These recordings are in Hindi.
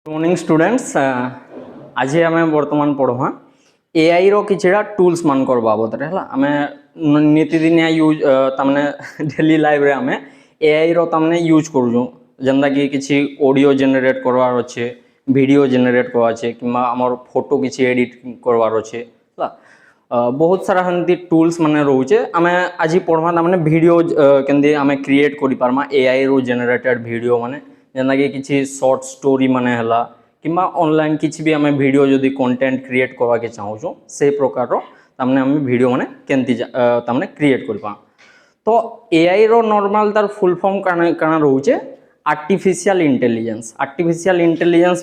Good morning students. आज आम बर्तमान पढ़वा एआई रो किछड़ा टूल्स मानकर बाबद है आम नीतिदिनिया यूज तमने डेली लाइफ रे आम एआई रो तमने यूज करूँ जेनता कि किसी ऑडियो जनरेट करवार अच्छे वीडियो जनरेट करवार अच्छे कि आमर फोटो किसी एडिट करवार अच्छे बहुत सारा हंती टूल्स माने रोचे आम आज पढ़वा तमने वीडियो केंदे आम क्रिएट करि पारमा एआई रो जनरेटेड वीडियो माने जेनता कि किसी शॉर्ट स्टोरी माने हला किंबा ऑनलाइन किसी भी आम वीडियो जदि कंटेंट क्रिएट करवा के चाहूँ से प्रकार तमने आम वीडियो माने केंती तमने क्रिएट कर पा तो एआई रो नॉर्मल तार फुल फॉर्म काना रोचे आर्टिफिशियल इंटेलिजेंस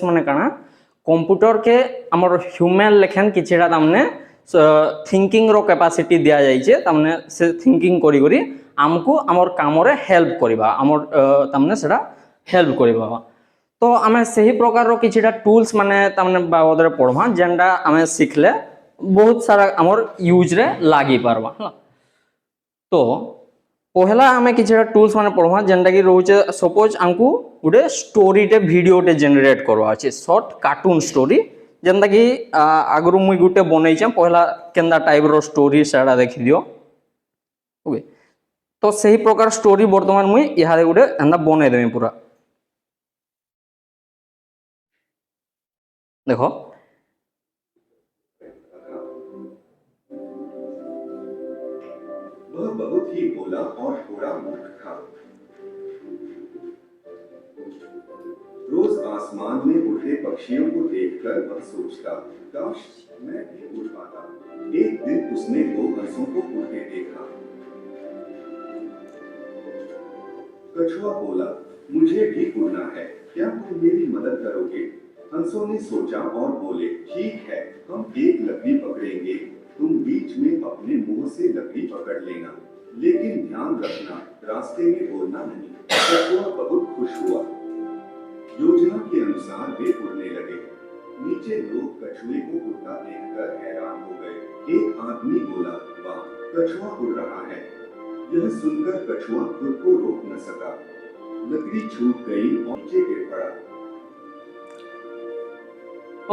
माने काना कंप्यूटर के आमर ह्यूमन लेखन किछड़ा तमने थिंकिंग रो कैपेसिटी दिया जाइए तमने से थिंकिंग करी करी आमको आमर काम रे हेल्प करबा आमर तमने सेटा हेल्प करबा तो आम से ही प्रकार किछड़ा टूल्स माने तमने बाबद रे पढ़वा जेनटा आम शिखले बहुत सारा आमर यूज रे लागी पारबा तो पहला आम किछड़ा टूल्स माने पढ़वा जेनटा कि रोचे सपोज आमको गोटे स्टोरी टे वीडियो टे जनरेट करवा अछि शॉर्ट कार्टून स्टोरी जेनता कि आगरु मुई गुटे बनै छ पहला केंदा टाइप रो स्टोरी सेडा देखि दियो ओके तो सही प्रकार स्टोरी वर्तमान मुई इहारे गुटे एंदा बनै देमी पूरा देखो वह बहुत ही भोला और थोड़ा मूर्ख था। रोज आसमान में उड़ते पक्षियों को देखकर वह सोचता, काश मैं भी उड़ पाता। एक दिन उसने दो हंसों को उड़ते देखा। कछुआ बोला, मुझे भी उड़ना है, क्या तुम मेरी मदद करोगे? हंसों ने सोचा और बोले, ठीक है, हम एक लकड़ी पकड़ेंगे, तुम बीच में अपने मुंह से लकड़ी पकड़ लेना, लेकिन ध्यान रखना, रास्ते में बोलना नहीं। कछुआ बहुत खुश हुआ। योजना के अनुसार वे उड़ने लगे। नीचे लोग कछुए को उड़ता देखकर हैरान हो गए। एक आदमी बोला, वाह, कछुआ उड़ रहा है। यह सुनकर कछुआ खुद को रोक न सका। लकड़ी छूट गई और नीचे गिर पड़ा।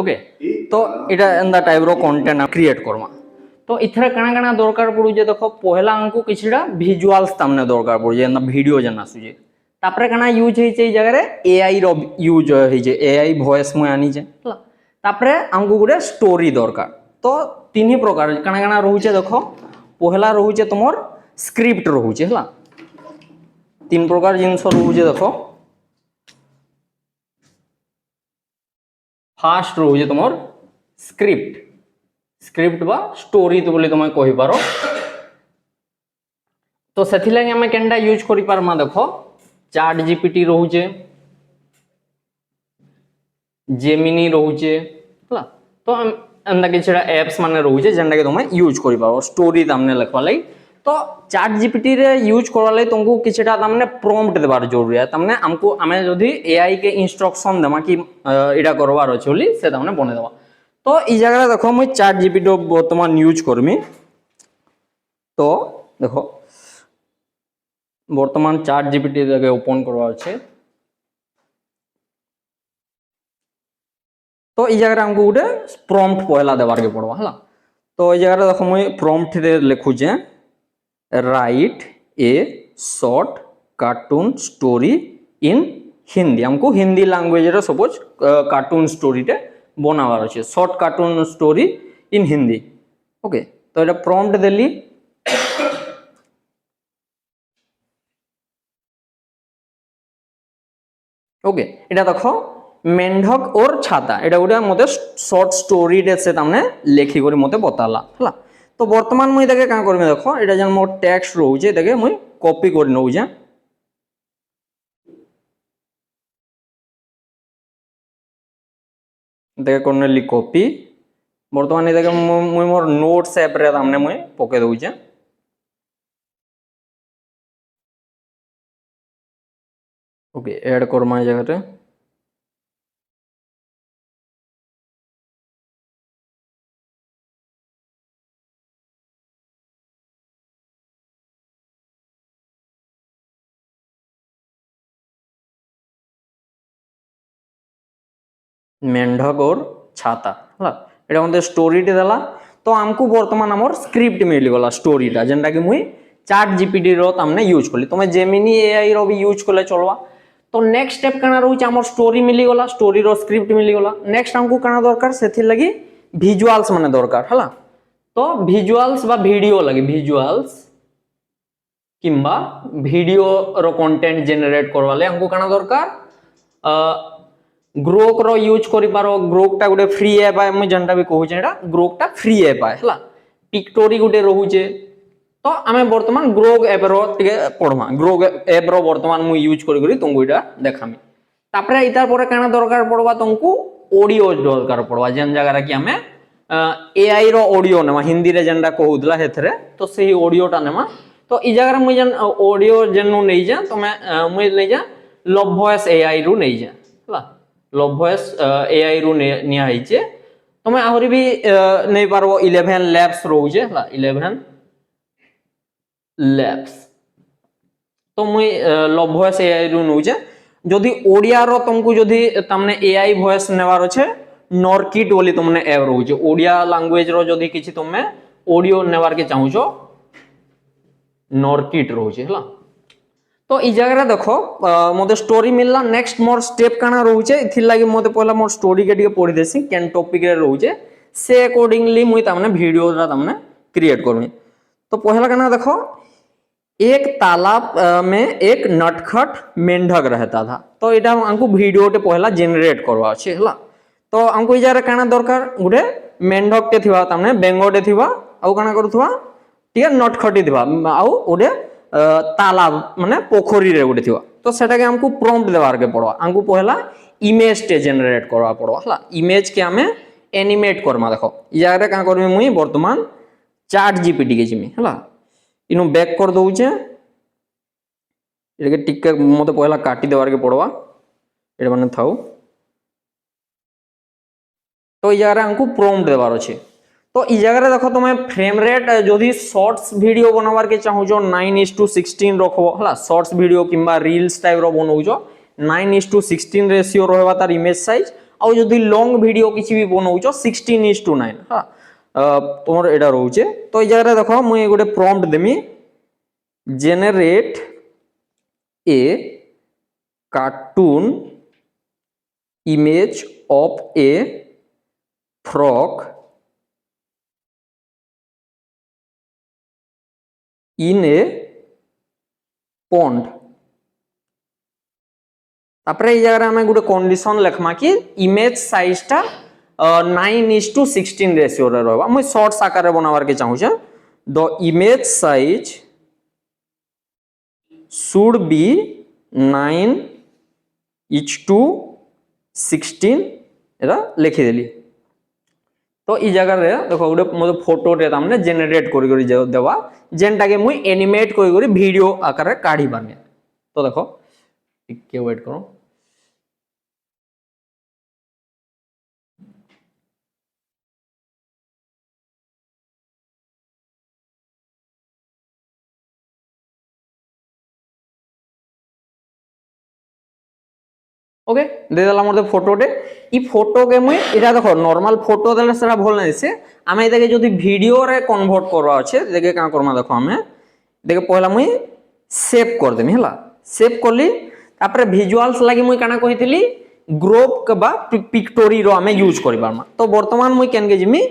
ओके तो इटा एंदा टाइप रो कंटेंट क्रिएट करवा तो इथरे काना काना दरकार पड़ुजे देखो पहला हमको किछड़ा विजुअल्स तमने दरकार पड़ुजे एंदा वीडियो जना सुजे तापरे काना यूज होई छै जगह रे एआई रो यूज होई छै एआई वॉइस में आनी छै तापरे हमको गुडे स्टोरी दरकार तो तीन ही प्रकार काना काना रहउचे देखो पहला रहउचे तुमर स्क्रिप्ट रहउचे हला तीन प्रकार जिंस रहउचे देखो फास्ट रोचे तुम स्क्रिप्ट बा स्टोरी तो बोली तुम कहि पारो तो सेथि लागि हमें केनडा यूज करि पारमा देखो चैट जीपीटी रहउचे जेमिनी रहउचे हला तो हम अंदा किछड़ा एप्स माने रहउचे जेनडा के तुम यूज करि पारो स्टोरी तमने लिखवा लागि तो चैट जीपीटी रे यूज करवा लागि तुमको किछड़ा तमने प्रॉम्प्ट देबार जरूरी है तमने हमको हमें जदी एआई के इंस्ट्रक्शन देमा कि एटा करवार अछि बोली से तमने बने देबा तो ई जगह देखो मुई चैट जीपीटी वर्तमान यूज करमी तो देखो वर्तमान चैट जीपीटी जगह ओपन करवा अछि तो ई जगह हमको गोटे प्रॉम्प्ट पहला देबार के पड़वा हला तो ई जगह देखो मुई प्रॉम्प्ट रे लिखुजे write a short cartoon story in Hindi हमको हिंदी लैंग्वेज रे सपोज कार्टून स्टोरी टे बनावार अछि short cartoon story in Hindi okay तो एटा प्रॉम्प्ट देली ओके एटा देखो मेंढक और छाता एटा गोटे मते शॉर्ट स्टोरी टे से तमने लेखि करी मते बताला हला तो वर्तमान मुई देखे का करमे देखो एटा जन मोर टेक्स्ट रहउचे देखे मुई कॉपी कर नउजे देखे करनेली कॉपी वर्तमान देखे मुई मोर नोट्स ऐप रे हमने मुई पके दउचे ओके ऐड करमा जगह रे मेंढक और छाता है एटा मते स्टोरीटे देला तो आमको वर्तमान आमर स्क्रिप्ट मिलीगला स्टोरीटा जेनटा कि मुई चैट जीपीटी रो तामने यूज कली तुम जेमिनी एआई रो भी यूज कले चलवा तो नेक्स्ट स्टेप काना रहउछ आमर स्टोरी मिलीगला स्टोरी रो स्क्रिप्ट मिलीगला नेक्स्ट हमको काना दरकार सेथि लगी विजुअल्स माने दरकार हला तो विजुअल्स बा वीडियो लगी विजुअल्स किंबा वीडियो रो कंटेंट जनरेट करवाले हमको काना दरकार ग्रोक रो यूज करि पारो ग्रोक टा गुटे फ्री ऐप है मुई जनटा भी कहू छेडा ग्रोक टा फ्री ऐप है हला पिक्टोरी गुटे रहउचे तो आमे वर्तमान ग्रोक ऐप रो टिके पढमा ग्रोक ऐप रो वर्तमान मु यूज करि तुमको इटा देखामी तापरे इतार परे काना दरकार पड़वा तुमको ऑडियो दरकार पड़वा जेन जगह कि आमे एआई रो ऑडियो नेमा हिंदी रे जेनटा कहउदला हेथरे तो सही ऑडियो टा नेमा तो ई जगह मुई जन ऑडियो जेनु नै जा तो मैं मुई ले जा लव वॉइस एआई रु नै जा हला लव वॉइस एआई रु निया हिचे तो मैं आहुरी भी नै पारबो 11 लैब्स रहउचे हला 11 लैब्स तो मुई लव वॉइस एआई रु नउचे जदि ओडिया रो तुमको जदि तमने एआई वॉइस नेवार अछि नॉर्किट बोली तुमने ऐप रहउचे ओडिया लैंग्वेज रो जदि किछि तुमे ऑडियो नेवार के चाहुचो नॉर्किट रहउचे हला तो ई जगह देखो मोते स्टोरी मिलला नेक्स्ट मोर स्टेप काना रहउचे इथि लागि मोते पहला मोर स्टोरी के टिके पढि देसी केन टॉपिक रे रहउचे से अकॉर्डिंगली मुई तामने वीडियो रा तामने क्रिएट करमी तो पहला काना देखो एक तालाब में एक नटखट मेंढक रहता था तो एटा हमको वीडियो टे पहला जनरेट करवा अछि हला तो हमको ई जगह काना दरकार गुटे मेंढक टे थिबा तामने बेंगोटे थिबा आउ काना करूथवा टिके नटखटी थिबा आउ ओडे तालाब माने पोखरी रे गुटे थिबा तो सेटा के हमको प्रॉम्प्ट देवार के पड़वा हमको पहला इमेज टे जनरेट करवा पड़वा हला इमेज के हमें एनिमेट करमा देखो ई जगह रे का करमी मुई वर्तमान चैट जीपीटी के जिमी हला इनु बैक कर दउचे एके टिके मते पहला काटी देवार के पड़वा एटा माने थाउ तो ई जगह हमको प्रॉम्प्ट देवार अछि तो ई जगह देखो तुम फ्रेम रेट जदि शॉर्ट्स वीडियो बनवार के चाहूजो 9:16 रखबो हला शॉर्ट्स वीडियो किंबा रील्स टाइप रो बनउजो 9:16 रेशियो रहबा तार इमेज साइज आ जदि लॉन्ग वीडियो किछि भी बनउजो 16:9 हा तोमर एडा रहउचे तो ई जगह देखो मुई गोटे प्रॉम्प्ट देमी generate a cartoon image of a frog in a pond तापरे ई जगह हमें गोटे कंडीशन लिखमा कि इमेज साइज टा 9:16 रेशियो रे रहबा मुई शॉर्ट्स आकार रे बनावार के चाहू छे the image size should be 9:16 era लिखि देली तो ई जगह रे देखो गोटे मोते फोटो रे तामने जनरेट करि करि देवा जेनटा के मुई एनिमेट करि करि वीडियो आकार रे काढी बाने तो देखो टिके वेट करो ओके दे देला मोर फोटोटे ई फोटो के मुई एटा देखो नॉर्मल फोटो देले सेरा भल नै से आमे एटाके जदि वीडियो रे कन्वर्ट करवा अछि देखे का करमा देखो हमें देखे पहला मुई सेव कर देमी हला सेव करली तापरे विजुअल्स लागि मुई काना कहितली ग्रोक के बा पिक्टोरी रो हमें यूज करि पारमा तो वर्तमान मुई केन के जिमी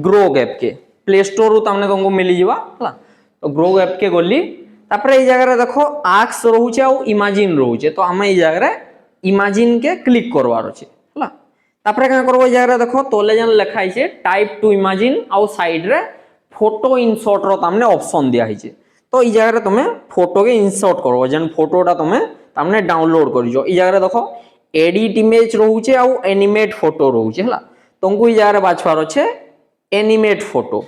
ग्रोक ऐप के प्ले स्टोर रु तमने तुमको मिली जिवा हला तो ग्रोक ऐप के गली तापरे ई जगह रे देखो आक्स रहउचे आ इमेजिन रहउचे तो हमें ई जगह रे इमेजिन के क्लिक करवार अछि हला तापरे का करबो जगह देखो तोले जन लिखाइ छै टाइप टू इमेजिन आ साइड रे फोटो इंसर्ट रो तामने ऑप्शन दिया हिचे तो ई जगह रे तुमे फोटो के इंसर्ट करबो जन फोटोटा तुमे तामने डाउनलोड करिजो ई जगह रे देखो एडिट इमेज रहउचे आ एनिमेट फोटो रहउचे हला तुमको ई जगह रे बाछवार अछि एनिमेट फोटो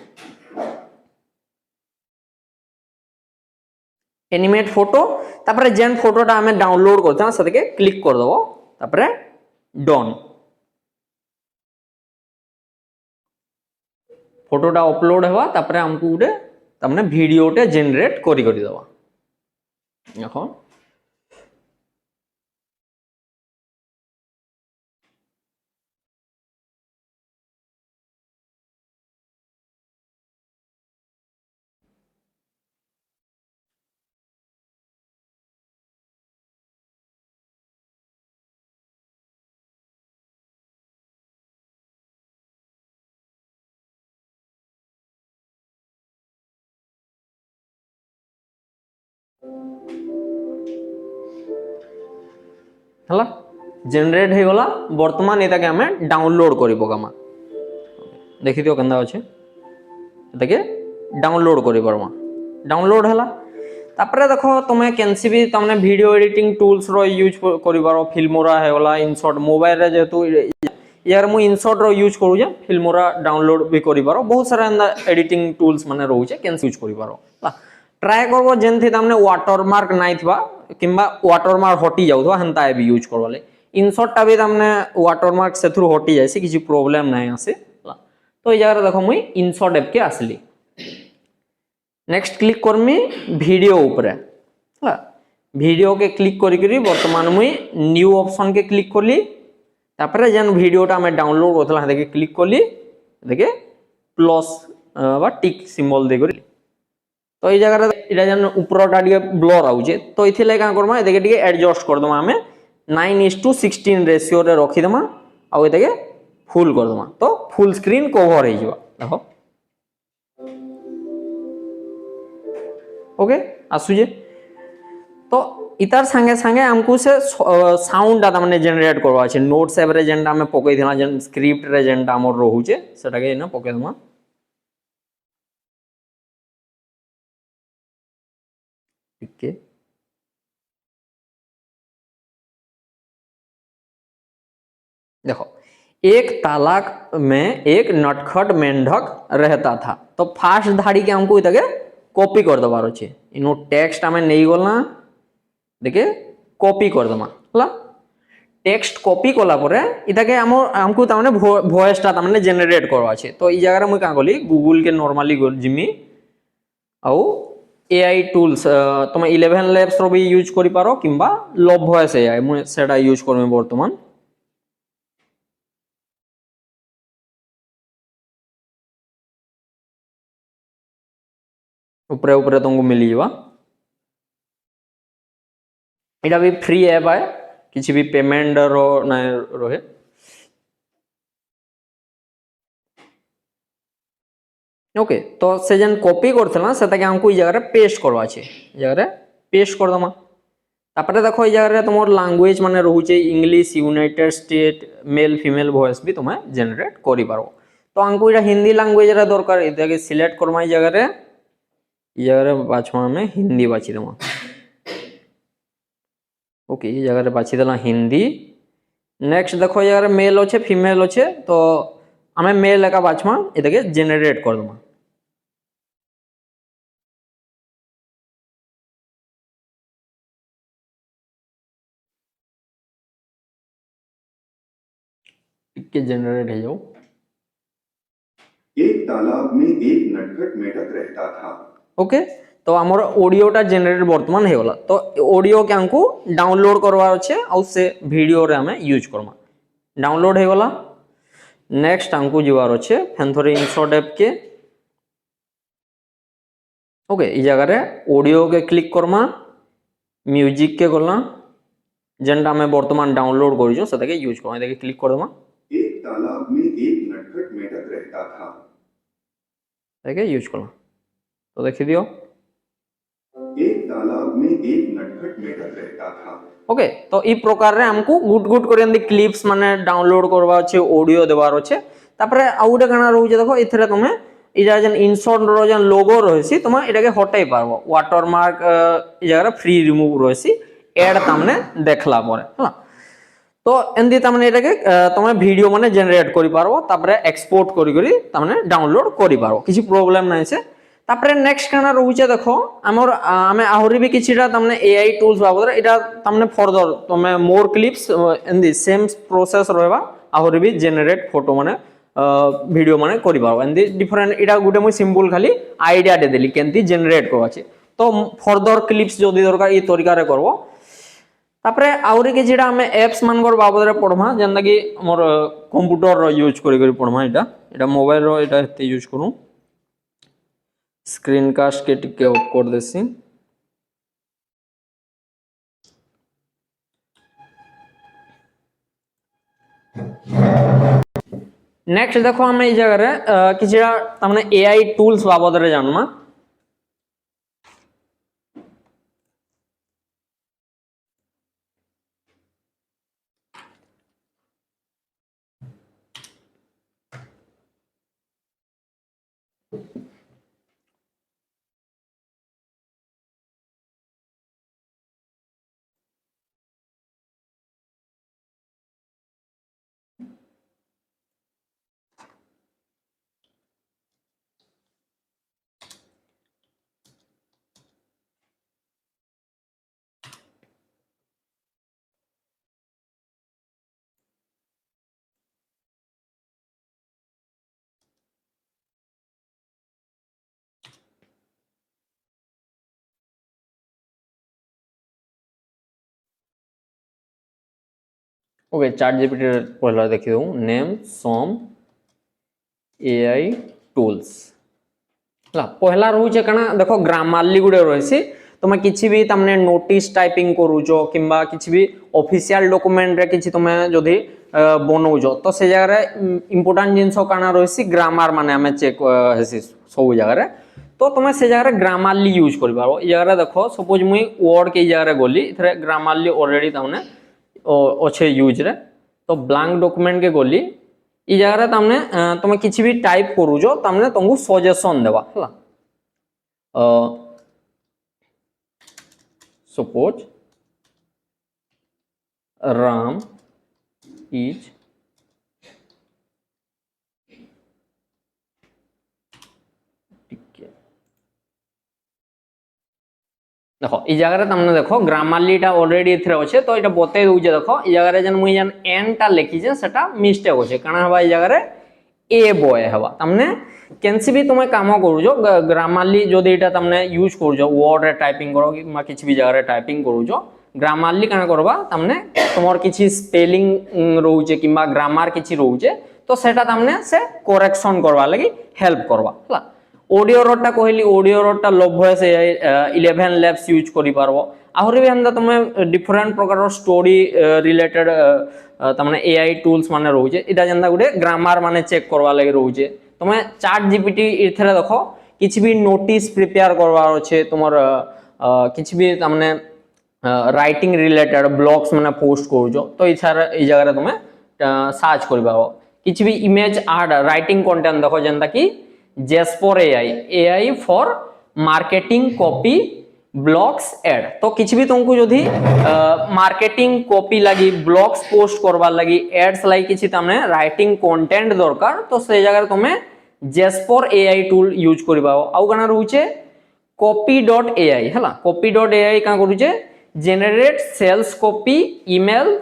एनिमेट फोटो तापरे जेन फोटोटा हमें डाउनलोड करता सतके क्लिक कर दबो तापरे डन फोटोटा अपलोड हेबा तापरे हमको उडे तमने वीडियोटे जनरेट करि दबा देखो हला जनरेट हो गला वर्तमान एटाके हमें डाउनलोड करि पकामा देखि दियो केंदा अछि एटाके डाउनलोड करि परमा डाउनलोड हला तापरे देखो तुमे केनसी भी तमने वीडियो एडिटिंग टूल्स रो यूज करि पारो फिल्मोरा हे गला इनशॉट मोबाइल रे जेतु यार मु इनशॉट रो यूज करू जे फिल्मोरा डाउनलोड भी करि पारो बहुत सारा एडिटिंग टूल्स माने रहू जे केनसी यूज करि पारो ट्राई करबो जेनथि तमने वाटरमार्क नाइ थिबा किंबा वाटरमार्क हटि जाउथवा हंता भी यूज करबले इनशॉट टा भी तमने वाटरमार्क से थ्रू हटि जायसी किछि प्रॉब्लम नै आसे तो ई जगह देखो मुई इनशॉट ऐप के आसली नेक्स्ट क्लिक करमी वीडियो ऊपर वीडियो के क्लिक करी वर्तमान मुई न्यू ऑप्शन के क्लिक करली तापरे जन वीडियोटा मैं डाउनलोड होतला देखे क्लिक करली देखे प्लस बा टिक सिंबल दे करी तो ई जगह इटा जन ऊपरटा टिके ब्लर आउचे तो इथिले का करमा देखे टिके एडजस्ट कर दमा हमें 9:16 रेशियो रे रखी दमा आ एटाके फुल कर दमा तो फुल स्क्रीन कवर हो जिवो देखो ओके आसुजे तो इतार संगे संगे हमको से साउंड ता माने जनरेट करवा छै नोट्स एप रे जेंटा में पकई दिना जन स्क्रिप्ट रे जेंटा हमर रहू छै सेटा के ना पकई दमा ठीक है देखो एक तालाब में एक नटखट मेंढक रहता था तो फास्ट धाड़ी के हमको इतके कॉपी कर दबार अछि इनो टेक्स्ट हमें नहीं गलना देखे कॉपी कर दमा हला टेक्स्ट कॉपी कला परे इताके हमको ता माने वॉइस ता माने जनरेट करवा छै तो ई जगह रे मुई का गली गूगल के नॉर्मली जिमी आउ एआई टूल्स तुम 11 लैब्स रो भी यूज करि पारो किंबा लव वॉइस एआई मुई सेटा यूज करमे वर्तमान ऊपर ऊपर तुमको मिल जावा इटा भी फ्री ऐप है किसी भी पेमेंट रो ना रहे ओके तो से जन कॉपी करथला से ताके हमको ई जगह रे पेस्ट करवा छै जगह रे पेस्ट कर दमा तापरे देखो ई जगह रे तुमर लैंग्वेज माने रहू छै English United state male female voice भी तुमे जनरेट करि पारो तो हमको इटा हिंदी लैंग्वेज रे दरकार इताके सिलेक्ट करमा ई जगह रे बाछमा में हिंदी बाछि दमा ओके ये जगह रे बाछि देला हिंदी नेक्स्ट देखो यार मेल अच्छे फीमेल अच्छे तो हमें मेल का बाछमा इतके जनरेट कर दमा इके जनरेट है जाओ एक तालाब में एक नटखट मेढक रहता था ओके तो हमर ऑडियोटा जनरेट वर्तमान हे वाला तो ऑडियो के हमको डाउनलोड करवार अच्छे और से वीडियो रे हमें यूज करमा डाउनलोड हे वाला नेक्स्ट हमको जीवार अच्छे फेंथोरे इनशॉट ऐप के ओके ई जगह रे ऑडियो के क्लिक करमा म्यूजिक के गला जेंटा में वर्तमान डाउनलोड करिजो सेटा के यूज करमा देखे क्लिक कर दमा एक तालाब में एक नटखट मेढक रहता था देखे यूज करमा तो देखि दियो एक तालाब में एक नटखट मेढक रहता था ओके तो ई प्रकार रे हमको गुड गुड करे क्लिप्स माने डाउनलोड करवा अच्छे ऑडियो देवार अच्छे तापरे आउटे गाना रहू जे देखो इथरे तुमे इजा जन इनशॉट रो जन लोगो रहसी तुमे इटा के हटाई पारबो वाटरमार्क ई जगह फ्री रिमूव रहसी ऐड तामने देखला परे हला तो एंदी तामने इटा के तुमे वीडियो माने जनरेट करि पारबो तापरे एक्सपोर्ट करि तामने डाउनलोड करि पारबो किछि प्रॉब्लम नै से तापरे नेक्स्ट काना रहूचे देखो हमर हमें आहुरी भी किछिटा तमने एआई टूल्स बाबद एटा तमने फर्दर तमे more clips in the same process रहबा आहुरी भी जनरेट फोटो माने वीडियो माने करि पारबो इन द डिफरेंट एटा गुटे मु सिंपल खाली आईडिया दे देली केनती जनरेट करवाचे तो फर्दर क्लिप्स जदी दरकार ई तरीका रे करबो तापरे आहुरी किछिटा हमें एप्स मानकर बाबद रे पढमा जेंदा कि मोर कंप्यूटर रो यूज करि पढमा एटा मोबाइल रो एटा हेते यूज करू स्क्रीन कास्ट के टिके ऑफ कर देसी नेक्स्ट देखो हमें ई जगह रे किछिटा तमने एआई टूल्स बाबद रे जानमा ओके चैट जीपीटी पहला देखि दऊ नेम सम एआई टूल्स ला पहला रोचे कना देखो ग्रामारली गुडे रहिसी तुम किछि भी तमने नोटिस टाइपिंग करूचो किंबा किछि भी ऑफिशियल डॉक्यूमेंट रे किछि तुमे जदी बनौजो तो से जगह रे इंपोर्टेंट जिंसो काना रहिसी ग्रामर माने हमें चेक हेसी सब जगह रे तो तुम से जगह ग्रामारली यूज करि पारो ई जगह देखो सपोज मुई वर्ड के जगह गली इथरे ग्रामारली ऑलरेडी तमने अच्छे यूज रे तो ब्लैंक डॉक्यूमेंट के गली ई जगह तमने तुम किछि भी टाइप करूजो तमने तुमको सजेशन देबा हला सपोज राम इज देखो ई जगह तमने देखो ग्रामारली टा ऑलरेडी इथरे अच्छे तो इटा बतै दउजे देखो ई जगह जन मुई जन एन टा लिखी जे सेटा मिस्टेक होछे काना हवा ई जगह ए बॉय हवा तमने केनसी भी तुमे काम करूजो ग्रामारली जदी इटा तमने यूज करूजो वर्ड रे टाइपिंग करो कि मा किछि भी जगह रे टाइपिंग करूजो ग्रामारली काना करबा तमने तुमर किछि स्पेलिंग रहउचे किबा ग्रामर किछि रहउचे तो सेटा तमने से करेक्शन करबा लागि हेल्प करबा हला ऑडियो रोटा कहली ऑडियो रोटा लव वॉइस 11 लैब्स यूज करि पारबो आहुरी भी हमदा तुमे डिफरेंट प्रकार स्टोरी रिलेटेड तमने एआई टूल्स माने रहउचे इटा जंदा गुडे ग्रामर माने चेक करबा लागि रहउचे तुमे चैट जीपीटी इथरे देखो किछि भी नोटिस प्रिपेयर करबार अछि तुमर किछि भी तमने राइटिंग रिलेटेड ब्लॉग्स माने पोस्ट करूजो तो इछार ई जगह तुमे सर्च करबाओ किछि भी इमेज आर्ट राइटिंग कंटेंट देखो जंदा कि Jasper AI for marketing copy blogs ad तो किछि भी तुमको जदी मार्केटिंग कॉपी लगी ब्लॉग्स पोस्ट करबा लगी एड्स लाइक किछि तमने राइटिंग कंटेंट दरकार तो से जगह तुमे जेस्पर एआई टूल यूज करबाओ आउ गाना रहउचे copy.ai हला copy.ai का करूचे generate sales copy email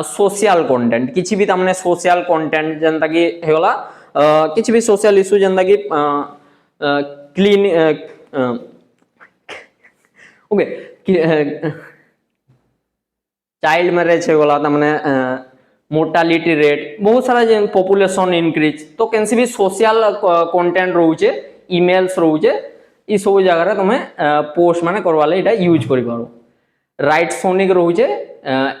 social content किछि भी तमने सोशल कंटेंट जनता की हेला किछि भी सोशल इशू जनता की क्लीन ओके चाइल्ड मैरिज हेगला तमने मोर्टालिटी रेट बहुत सारा जे पॉपुलेशन इंक्रीज तो कैंसी भी सोशल कंटेंट रहउचे ईमेल्स रहउचे ई सब जगह रे तुमे पोस्ट माने करवा ले एटा यूज करि पारो राइट सोनिक रहउचे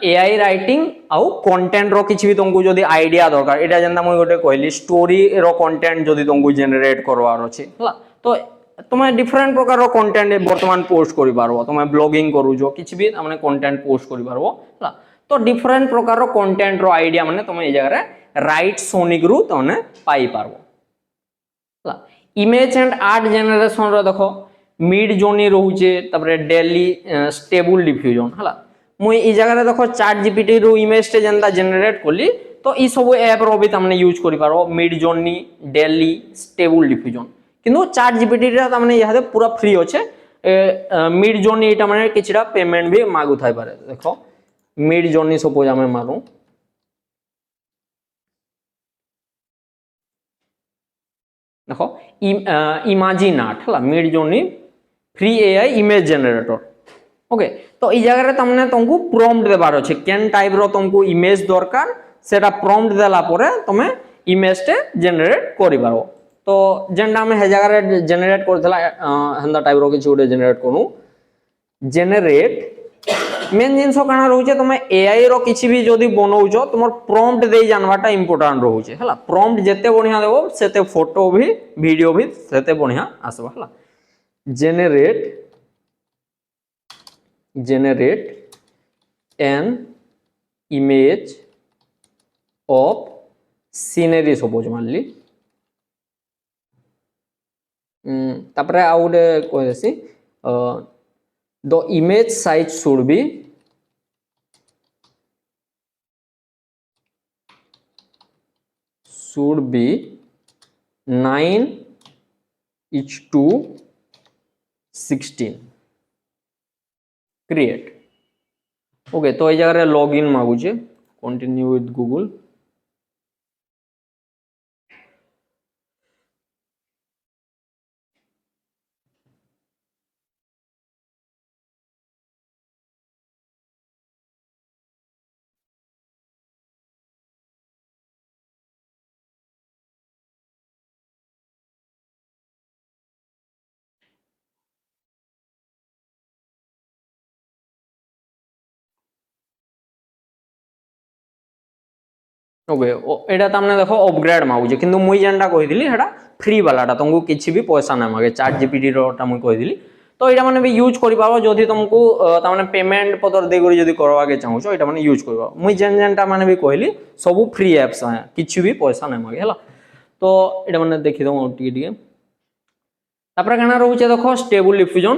एआई राइटिंग आउ कंटेंट रो किछि भी तुमको जदी आईडिया दरकार एटा जंदा মই गोटे कहली स्टोरी रो कंटेंट जदी तुमको जनरेट करवार अछि हला तो तुमे डिफरेंट प्रकार रो कंटेंट वर्तमान पोस्ट करि पारबो तुमे ब्लॉगिंग करूजो किछि भी हमने कंटेंट पोस्ट करि पारबो हला तो डिफरेंट प्रकार रो कंटेंट रो आईडिया माने तुमे ए जगह रे राइट सोनिक रु तने पाई पारबो हला इमेज एंड आर्ट जनरेशन रो देखो मिड जोनी रहउचे तबरे डेली स्टेबल डिफ्यूजन हला मुई ई जगह रे देखो चैट जीपीटी रो इमेज टे जंदा जनरेट करली तो ई सब ऐप रो भी तमने यूज करि पारो मिड जोनी डेली स्टेबल डिफ्यूजन किंतु चैट जीपीटी रे तमने यहादे पूरा फ्री होचे मिड जोनी एटा माने किछड़ा पेमेंट भी मागु थाई पारे देखो मिड जोनी सपोज हमें मारू देखो इमेजिन आर्ट हला Midjourney free AI image generator okay तो ई जगह रे तमने तुमको प्रॉम्प्ट देबार अछि केन टाइप रो तुमको इमेज दरकार सेटा प्रॉम्प्ट देला परे तमे इमेज टे जनरेट करि पारो तो जेंडा में हे जगह रे जनरेट करथला हंदा टाइप रो किछ उडे जनरेट करू जनरेट मेन जिंस काना रहउचे तमे एआई रो किछि भी जदी बनौजो तुमर प्रॉम्प्ट दे जानवाटा इंपोर्टेंट रहउचे हला प्रॉम्प्ट जते बढ़िया देबो सेते फोटो भी वीडियो भी सेते बढ़िया आसबा हला generate an image of scenery suppose मान ली तापरे आउ गोटे कहि देसी the image size should be 9:16 create okay तो ये जगह लॉगिन मागुचे कंटिन्यू विथ गूगल ओके एटा तमने देखो अपग्रेड मागुचे किंतु मुई जेनटा कहिदिली हेटा फ्री वालाटा तुमको किछि भी पैसा ना मागे चैट जीपीटी रोटा मुई कहिदिली तो एटा माने भी यूज करि पाबो जदि तुमको तामाने पेमेंट पतर दे करी जदि करवा के चाहूछो एटा माने यूज करबो मुई जेनटा माने भी कहली सब फ्री एप्स है किछि भी पैसा ना मागे हला तो एटा माने देखि दो टिके तापरे काना रहउचे देखो स्टेबल डिफ्यूजन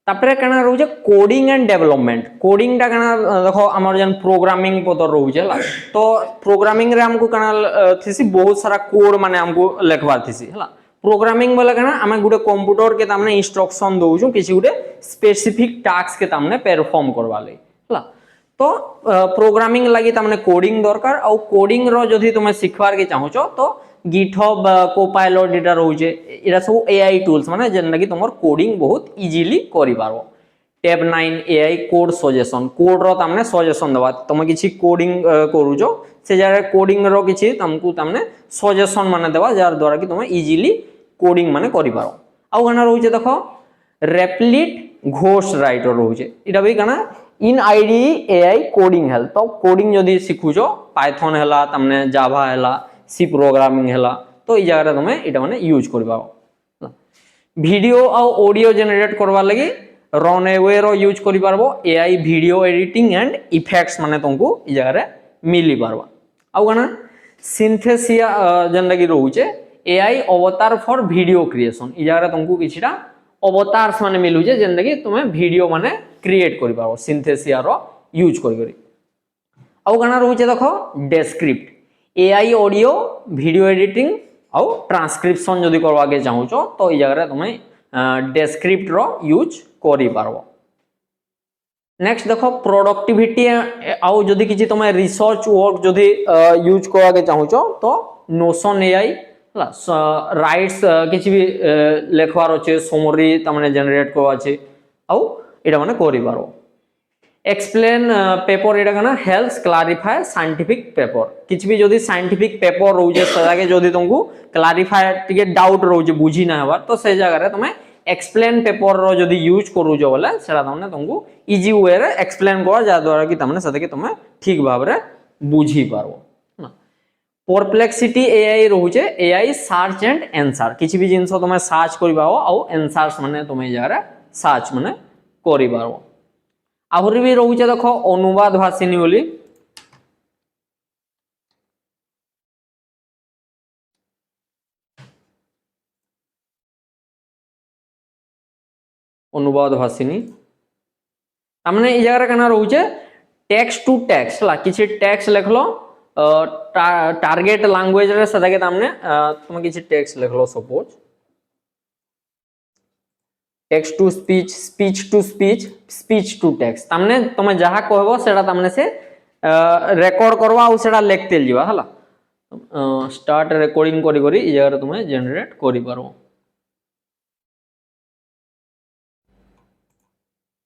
तापरे काना रहउचे कोडिंग एंड डेवलपमेंट कोडिंग टा काना देखो हमर जन प्रोग्रामिंग पदर रहउचे हला तो प्रोग्रामिंग रे हमको काना थिसी बहुत सारा कोड माने हमको लिखवार थिसी हला प्रोग्रामिंग बोले काना हमें गुटे कंप्यूटर के तामने इंस्ट्रक्शन दउछु किछि गुटे स्पेसिफिक टास्क के तामने परफॉर्म करवा ले हला तो प्रोग्रामिंग लागि तामने कोडिंग दरकार आ कोडिंग रो जदि तुमे सिखवार के चाहूछो तो गिटहब कोपाइलट एटा रहउचे एटा सब एआई टूल्स माने जेन लागि तुमर कोडिंग बहुत इजीली करि पारबो tab 9 AI code suggestion code रो तामने सजेशन दबा तुम किछि कोडिंग करूजो से जारे कोडिंग रो किछि तुमको तामने सजेशन माने देबा जार द्वारा कि तुम इजीली कोडिंग माने करि पारो आ गाना रहउचे देखो रेप्लिट घोस्ट राइटर रहउचे एटा भी गाना in ID AI coding help तो कोडिंग जदि सिखुजो पाइथन हैला तामने जावा हैला सी प्रोग्रामिंग हैला तो ई जगह तुम एटा माने यूज करबा वीडियो आ ऑडियो जनरेट करबा लागि रनअवे रो यूज करि पारबो AI video editing and effects माने तुमको ई जगह रे मिली पारबा आ गाना सिंथेसिया जन लागि रहउचे एआई अवतार फॉर वीडियो क्रिएशन ई जगह रे तुमको किछिटा अवतार्स माने मिलुचे जेन लागि तुमे वीडियो माने क्रिएट करि पारबो सिंथेसिया रो यूज करि आ गाना रहउचे देखो डेस्क्रिप्ट एआई ऑडियो वीडियो एडिटिंग आउ ट्रांसक्रिप्शन जदि करवा के चाहूछो तो ई जगह रे तुमे डेस्क्रिप्ट रो यूज करि पारबो नेक्स्ट देखो प्रोडक्टिविटी आउ जदि किछि तुमे रिसर्च वर्क जदि यूज करवा के चाहूछो तो नोशन एआई हला राइट्स किछि भी लेखवार अछि समरी तमने जनरेट करवा अछि आउ एटा माने करि पारबो एक्सप्लेन पेपर एटा कना हेल्प्स क्लैरिफाई साइंटिफिक पेपर किछि भी जदि साइंटिफिक पेपर रहउजे सदाके जदि तुमको क्लैरिफाई टिके डाउट रहउजे बुझी ना हवा तो से जगह रे तुमे एक्सप्लेन पेपर रो जदि यूज करूजो बोले सेटा तमने तुमको इजी वे रे एक्सप्लेन कर जा द्वारा कि तमने सदाके तुमे ठीक भाव रे बुझी पारबो ना परप्लेक्सिटी एआई रहउचे एआई सर्च एंड आंसर किछि भी जिंस तुमे सर्च करबाओ आ आंसर्स माने तुमे जगह रे सर्च माने करि पारबो आहुरी भी रहउचे देखो अनुवाद भाषिनी बोली अनुवाद भाषिनी हमने ई जगह कना रहउचे टेक्स्ट टू टेक्स्ट ला किछि टेक्स्ट लिखलो टारगेट लैंग्वेज रे सदाके हमने तुम किछि टेक्स्ट लिखलो suppose text to speech speech to speech speech to text तमने तुम जहा कहबो सेटा तमने से रेकॉर्ड करवा आ सेटा लिखते जीवा हला स्टार्ट रिकॉर्डिंग करी करी ई जगह तुम जनरेट करि पारो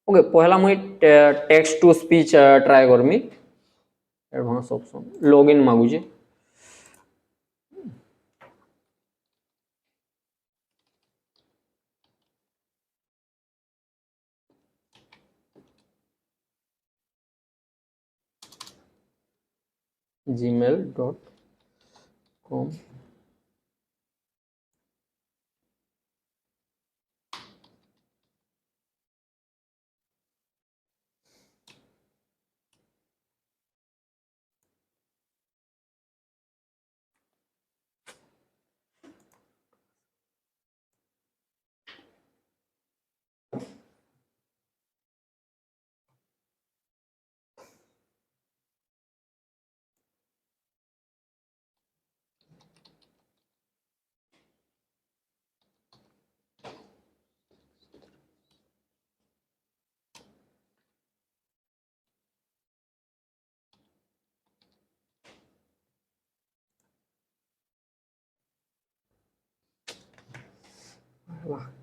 ओके पहला मुई टेक्स्ट टू स्पीच ट्राई करमी एडवांस ऑप्शन लॉगिन मागुजे gmail.com ହେଲା